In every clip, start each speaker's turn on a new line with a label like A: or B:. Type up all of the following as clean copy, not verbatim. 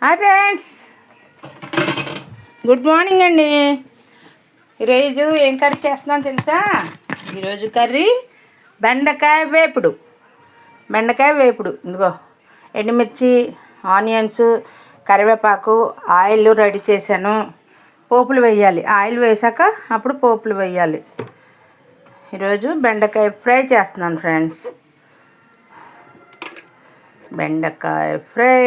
A: Hi friends, good morning అండి. ఈరోజు ఏం కర్రీ చేస్తున్నాను తెలుసా? ఈరోజు కర్రీ బెండకాయ వేపుడు. ఇదిగో ఎండుమిర్చి, ఆనియన్స్, కరివేపాకు, ఆయిల్ రెడీ చేశాను. పోపులు వేయాలి. ఆయిల్ వేసాక అప్పుడు పోపులు వేయాలి. ఈరోజు బెండకాయ ఫ్రై చేస్తున్నాను ఫ్రెండ్స్. బెండకాయ ఫ్రై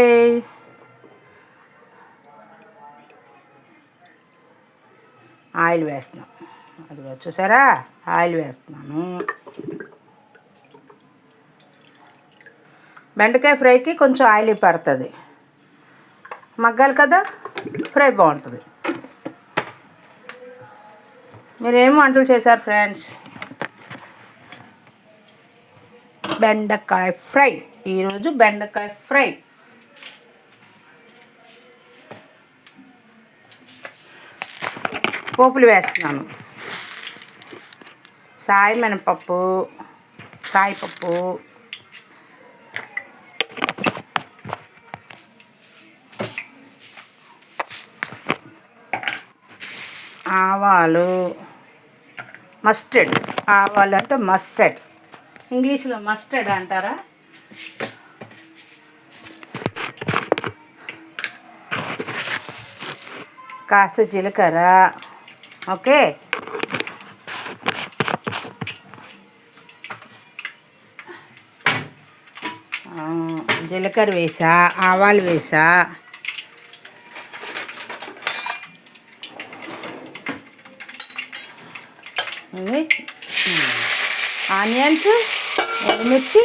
A: ఆయిల్ వేస్తున్నాను. అదిగో చూసారా, ఆయిల్ వేస్తున్నాను. బెండకాయ ఫ్రైకి కొంచెం ఆయిల్ పడుతుంది, మగ్గాలి కదా, ఫ్రై బాగుంటుంది. మీరేం వంటలు చేశారు ఫ్రెండ్స్? బెండకాయ ఫ్రై. ఈరోజు బెండకాయ ఫ్రై. పోపులు వేస్తున్నాను. మినపప్పు, సాయిపప్పు, ఆవాలు, మస్టర్డ్. ఆవాలు అంటే మస్టర్డ్, ఇంగ్లీష్లో మస్టర్డ్ అంటారా? కాస్త జీలకర్ర. ఓకే, జీలకర్ర వేసా, ఆవాలు వేసా, ఆనియన్స్, ఎండుమిర్చి,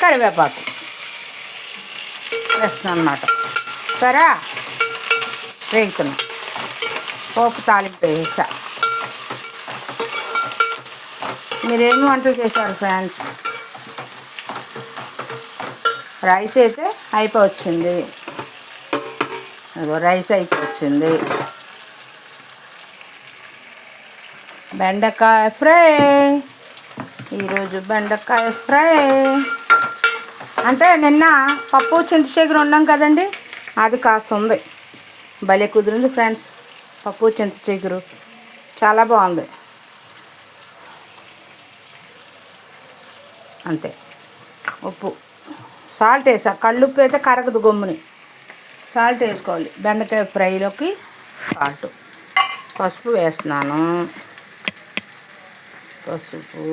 A: కరివేపాకు వేస్తున్నాను అన్నమాట. సరే, వేగుతున్నా. పోపు తాలింపు వేసా. మీరేమి వంటలు చేశారు ఫ్రెండ్స్? రైస్ అయితే అయిపోవచ్చింది. రైస్ అయిపోవచ్చింది. బెండకాయ ఫ్రై. ఈరోజు బెండకాయ ఫ్రై అంటే నిన్న పప్పు చింతచిగురు ఉన్నాం కదండి, అది కాస్త ఉంది. భలే కుదిరింది ఫ్రెండ్స్. పప్పు చింతచిగురు చాలా బాగుంది. అంతే, ఉప్పు, సాల్ట్ వేసా. కళ్ళుప్పు అయితే కరగదు, గమ్ముని సాల్ట్ వేసుకోవాలి బెండకాయ ఫ్రైలోకి. సాల్ట్, పసుపు వేస్తున్నాను. పసుపు,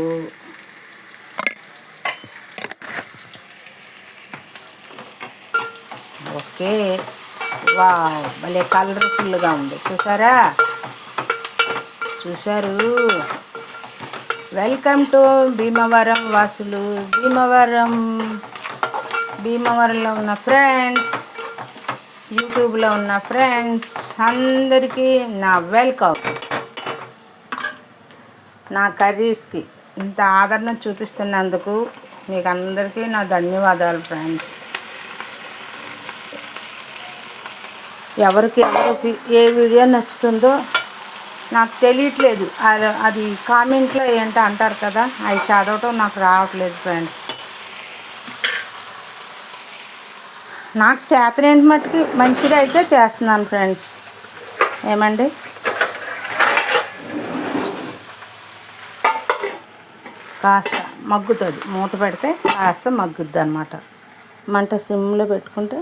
A: ఓకే. వావ్, భలే కలర్ఫుల్గా ఉంది. చూసారు. వెల్కమ్ టు భీమవరం వాసులు, భీమవరంలో ఉన్న ఫ్రెండ్స్, యూట్యూబ్లో ఉన్న ఫ్రెండ్స్ అందరికీ నా వెల్కమ్. నా కర్రీస్కి ఇంత ఆదరణ చూపిస్తున్నందుకు మీకు అందరికీ నా ధన్యవాదాలు ఫ్రెండ్స్. ఎవరికి ఏ వీడియో నచ్చుతుందో నాకు తెలియట్లేదు. అది కామెంట్లో ఏంటో అంటారు కదా, అవి చదవటం నాకు రావట్లేదు ఫ్రెండ్స్. నాకు చేతనేంటి మట్టుకి మంచిగా అయితే చేస్తున్నాను ఫ్రెండ్స్. ఏమండి? కాస్త మగ్గుతుంది, మూత పెడితే కాస్త మగ్గుద్ది అన్నమాట. మంట సిమ్లో పెట్టుకుంటే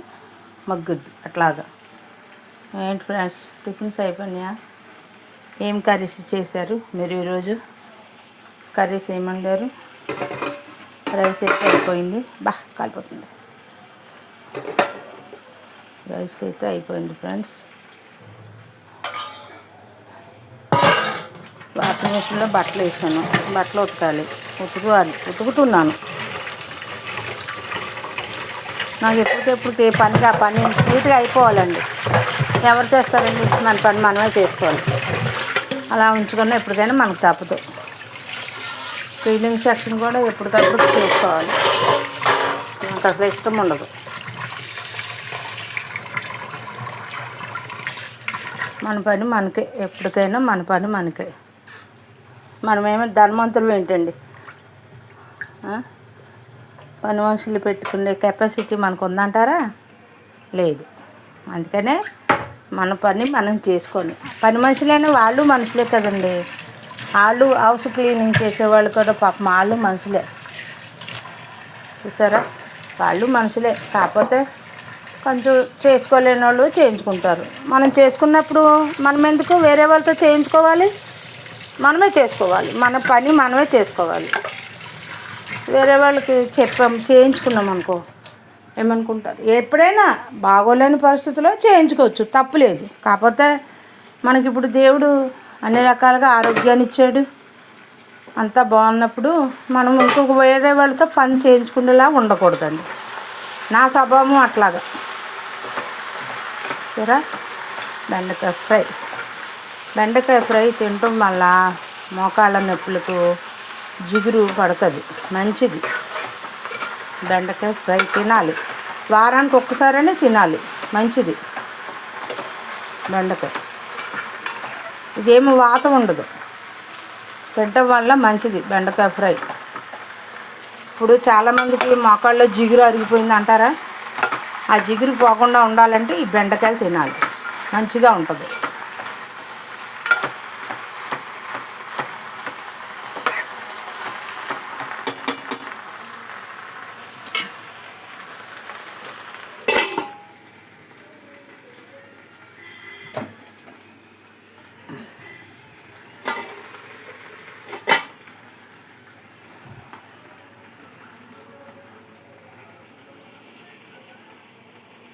A: మగ్గుద్ది అట్లాగా. ఏంటి ఫ్రెండ్స్, టిఫిన్స్ అయిపోయినాయా? ఏం కర్రీస్ చేశారు మీరు ఈరోజు? కర్రీస్ ఏమంటారు? రైస్ అయితే అయిపోయింది. కాలిపోతుంది. రైస్ అయితే అయిపోయింది ఫ్రెండ్స్. వాషింగ్ మిషన్లో బట్టలు వేసాను, బట్టలు ఉతకాలి. ఉతుకుతున్నాను. నాకు ఎప్పటికెప్పుడు పనిగా పని నీట్గా అయిపోవాలండి. ఎవరు చేస్తారండి? మన పని మనమే చేసుకోవాలి. అలా ఉంచుకున్నా ఎప్పటికైనా మనకు తప్పదు. క్లీనింగ్ సెక్షన్ కూడా ఎప్పటికప్పుడు చేసుకోవాలి. నాకు అసలు ఇష్టం ఉండదు. మన పని మనకే, ఎప్పటికైనా మన పని మనకే. మనమేమో ధనవంతులు ఏంటండి? పని మనుషులు పెట్టుకునే కెపాసిటీ మనకు ఉందంటారా? లేదు. అందుకనే మన పని మనం చేసుకొని, పని మనుషులైన వాళ్ళు మనుషులే కదండి. వాళ్ళు హౌస్ క్లీనింగ్ చేసేవాళ్ళు కూడా పాపం వాళ్ళు మనుషులే, చూసారా, వాళ్ళు మనుషులే. కాకపోతే కొంచెం చేసుకోలేని వాళ్ళు చేయించుకుంటారు. మనం చేసుకున్నప్పుడు మనం ఎందుకు వేరే వాళ్ళతో చేయించుకోవాలి? మనమే చేసుకోవాలి, మన పని మనమే చేసుకోవాలి. వేరే వాళ్ళకి చేయించుకున్నాం అనుకో ఏమనుకుంటారు? ఎప్పుడైనా బాగోలేని పరిస్థితిలో చేయించుకోవచ్చు, తప్పులేదు. కాకపోతే మనకి ఇప్పుడు దేవుడు అన్ని రకాలుగా ఆరోగ్యాన్ని ఇచ్చాడు. అంతా బాగున్నప్పుడు మనం ఇంకొక వేరే వాళ్ళతో పని చేయించుకునేలా ఉండకూడదండి. నా స్వభావం అట్లాగా. సరే, బెండకాయ ఫ్రై తినటం వల్ల మోకాళ్ళ నొప్పులకు జిగురు పడుతుంది, మంచిది. బెండకాయ ఫ్రై తినాలి, వారానికి ఒక్కసారైనా తినాలి, మంచిది. బెండకాయ ఇదేమి వాతం ఉండదు, తినటం వల్ల మంచిది బెండకాయ ఫ్రై. ఇప్పుడు చాలామందికి మోకాళ్ళలో జిగురు అరిగిపోయింది అంటారా? ఆ జిగురు పోకుండా ఉండాలంటే ఈ బెండకాయలు తినాలి, మంచిగా ఉంటుంది.